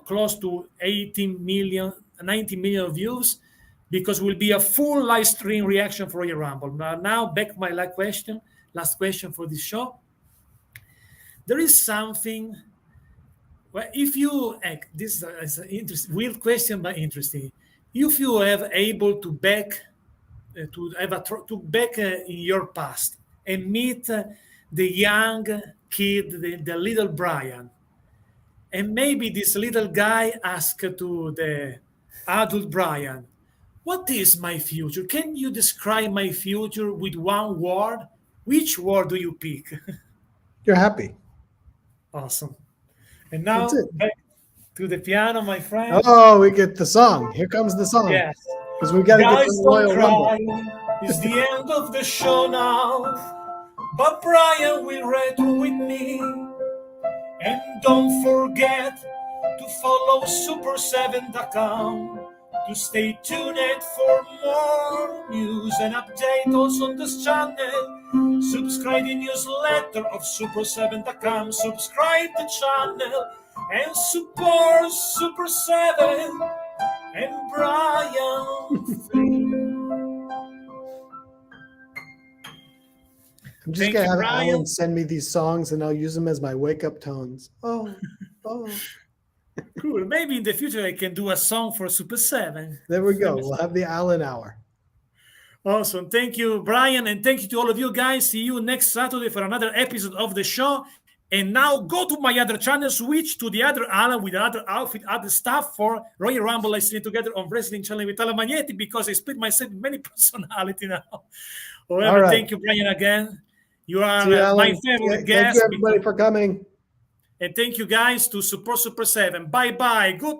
close to 90 million views, because it will be a full live stream reaction for Royal Rumble. Now back my last question for this show. There is something, well, if you, this is an interesting, weird question, but interesting. If you have able to back in your past and meet the young kid, the little Brian, and maybe this little guy asked to the adult Brian, what is my future? Can you describe my future with one word? Which word do you pick? You're happy. Awesome. And now back to the piano, my friend. Oh, we get the song. Here comes the song. Yes. Because we got to get to the Royal Rumble. It's the end of the show now, but Brian will read with me. And don't forget to follow Super7.com to stay tuned for more news and updates also on this channel. Subscribe the newsletter of Super7.com. Subscribe the channel and support Super7 and Brian Flynn. I'm just going to have Alan send me these songs and I'll use them as my wake-up tones. Oh. Cool. Maybe in the future I can do a song for Super7. There we go. We'll have the Alan hour. Awesome. Thank you, Brian, and thank you to all of you guys. See you next Saturday for another episode of the show. And now go to my other channel, switch to the other Alan with other outfit, other stuff for Royal Rumble. I see together on Wrestling Channel with Alan Magnetti because I split myself in many personality now. However, Thank you, Brian, again. You are my favorite guest. Thank you, everybody, for coming. And thank you, guys, to support Super7. Bye-bye. Good night.